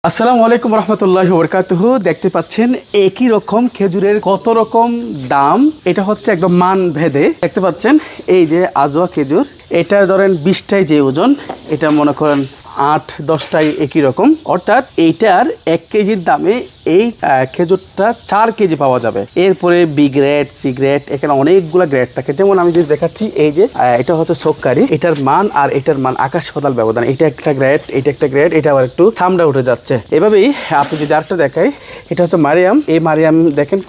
আসসালামু আলাইকুম রহমতুল্লাহি ওয়া বারাকাতুহু। দেখতে পাচ্ছেন একই রকম খেজুরের কত রকম দাম। এটা হচ্ছে একদম মান ভেদে। দেখতে পাচ্ছেন এই যে আজওয়া খেজুর, এটা ধরেন 20টাই যে ওজন, এটা মনে করেন 8-10টাই একই রকম, অর্থাৎ এইটার 1 কেজির দামে এই খেজুরটা 4 কেজি পাওয়া যাবে। এরপরে বি গ্রেড, সি গ্রেড, এখানে অনেকগুলো গ্রেড থাকে। যেমন আমি যদি দেখাচ্ছি, এই যে এটা হচ্ছে সোক্কারি, এটার মান আর এটার মান আকাশ পাতাল ব্যবধান। এটা একটা গ্রেড, এটা একটা গ্রেড, এটা আবার একটু চামড়া উঠে যাচ্ছে। এভাবেই আপনি যদি আরেকটা দেখাই, এটা হচ্ছে মারিয়াম। এই মারিয়াম দেখেন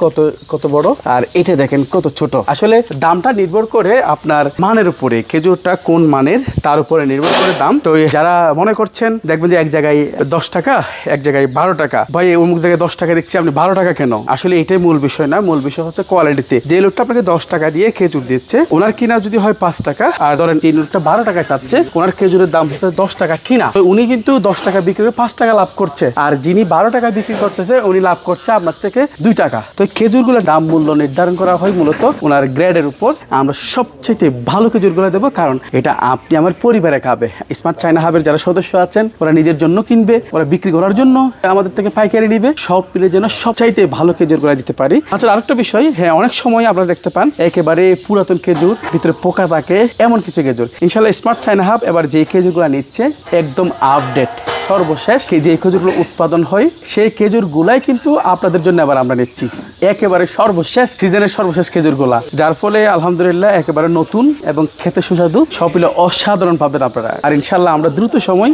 কত বড়, আর এটা দেখেন কত ছোট। আসলে দামটা নির্ভর করে আপনার মানের উপরে, খেজুরটা কোন মানের তার উপরে নির্ভর করে দাম। তো যারা মনে করছেন, দেখবেন যে এক জায়গায় 10 টাকা, এক জায়গায় 12 টাকা, ভাই অমুক জায়গায় 10 টাকা দেখছি, আপনি 12 টাকা কেন? আসলে এটাই মূল বিষয় না, মূল বিষয় হচ্ছে কোয়ালিটিতে। যে লোকটা আপনাকে 10 টাকা দিয়ে খেজুর দিচ্ছে, ওনার কিনা যদি হয় 5 টাকা, আর ধরেন এই লোকটা 12 টাকা চাচ্ছে, ওনার খেজুরের দাম হচ্ছে 10 টাকা কিনা, তো উনি কিন্তু 10 টাকা বিক্রি করে 5 টাকা লাভ করছে, আর যিনি 12 টাকা বিক্রি করতেছে উনি লাভ করছে আপনার থেকে 2 টাকা। তো খেজুরগুলোর দাম মূল্য নির্ধারণ করা হয় মূলত ওনার গ্রেডের উপর। আমরা সবচেয়ে ভালো খেজুরগুলো দেবো, কারণ এটা আপনি আমার পরিবারে খাবে। স্মার্ট চায়না হাবের যারা সদস্য আছেন, ওরা নিজের জন্য কিনবে, ওরা বিক্রি করার জন্য আমাদের থেকে পাইকারি নিবে, সব মিলে যেন সবচাইতে ভালো খেজুরগুলো দিতে পারি। আচ্ছা, আরেকটা বিষয়, হ্যাঁ, অনেক সময় আপনারা দেখতে পান একেবারে পুরাতন খেজুর, ভিতরে পোকা থাকে, এমন কিছু খেজুর। ইনশাল্লাহ স্মার্ট চায়না হাব এবার যে খেজুরগুলো নিচ্ছে একদম আপডেট, সর্বশেষ যে খেজুরগুলো উৎপাদন হয় সেই খেজুরগুলাই কিন্তু আপনাদের জন্য আবার আমরা নিচ্ছি, একেবারে সর্বশেষ সিজনের সর্বশেষ খেজুরগুলা, যার ফলে আলহামদুলিল্লাহ একেবারে নতুন এবং খেতে সুস্বাদু, সব মিলে অসাধারণ পাবেন আপনারা। আর ইনশাল্লাহ আমরা দ্রুত সময়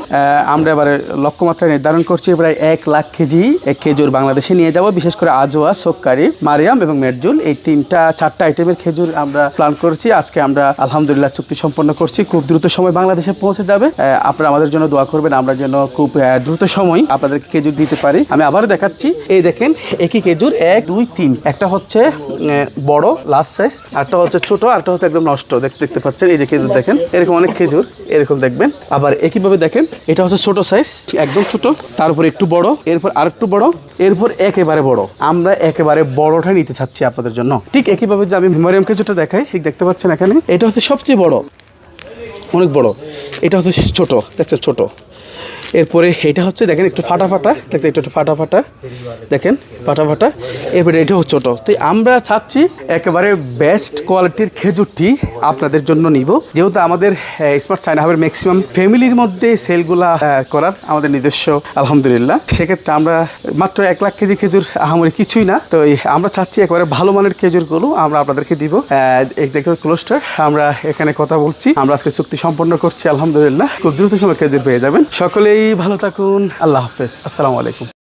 আমরা এবারে লক্ষ্যমাত্রা নির্ধারণ করছি, প্রায় 1 লাখ কেজি খেজুর বাংলাদেশে নিয়ে যাব। বিশেষ করে আজওয়া, সোক্কারি, মারিয়াম এবং মেরজুল, এই 3-4টা আইটেমের খেজুর আমরা প্ল্যান করছি। আজকে আমরা আলহামদুলিল্লাহ চুক্তি সম্পন্ন করছি, খুব দ্রুত সময় বাংলাদেশে পৌঁছে যাবে। আপনারা আমাদের জন্য দোয়া করবেন, আমরা যেন খুব দ্রুত সময় আপনাদেরকে খেজুর দিতে পারি। আমি আবার দেখাচ্ছি, এই দেখেন একই খেজুর 1, 2, 3, একটা হচ্ছে বড় লাস্ট সাইজ, আরটা হচ্ছে ছোট, আরটা হচ্ছে একদম নষ্ট। দেখতে পাচ্ছেন এই যে খেজুর দেখেন, এরকম অনেক খেজুর এরকম দেখবেন। আবার একইভাবে দেখেন, এটা হচ্ছে ছোট সাইজ, একদম ছোট, তারপর একটু বড়, এরপর আরেকটু বড়, এরপর একেবারে বড়। আমরা একেবারে বড়টা নিতে চাচ্ছি আপনাদের জন্য। ঠিক একইভাবে যে আমি মারিয়াম খেজুরটা দেখাই, ঠিক দেখতে পাচ্ছেন এখানে, এটা হচ্ছে সবচেয়ে বড়, অনেক বড়। এটা হচ্ছে ছোট, দেখছেন ছোট। এরপরে এটা হচ্ছে দেখেন একটু ফাটা ফাটা, দেখছেন একটু ফাটা ফাটা, দেখেন ফাটা ফাটা। এরপরে এটাও ছোট। তো আমরা চাচ্ছি একেবারে বেস্ট কোয়ালিটির খেজুরটি আপনাদের জন্য নিব, যেহেতু আমাদের স্মার্ট চায়না হাবের ম্যাক্সিমাম ফ্যামিলির মধ্যে সেলগুলা করার আমাদের নিজস্ব আলহামদুলিল্লাহ। সেক্ষেত্রে আমরা মাত্র 1 লাখ কেজি খেজুর আহামরি কিছুই না। তো আমরা চাচ্ছি একেবারে ভালো মানের খেজুরগুলো আমরা আপনাদেরকে দিব। দেখতে ক্লোস্টার, আমরা এখানে কথা বলছি, আমরা আজকে চুক্তি সম্পন্ন করছি আলহামদুলিল্লাহ। খুব দ্রুত সময় খেজুর পেয়ে যাবেন। সকলেই ভালো থাকুন, আল্লাহ হাফেজ, আসসালামু আলাইকুম।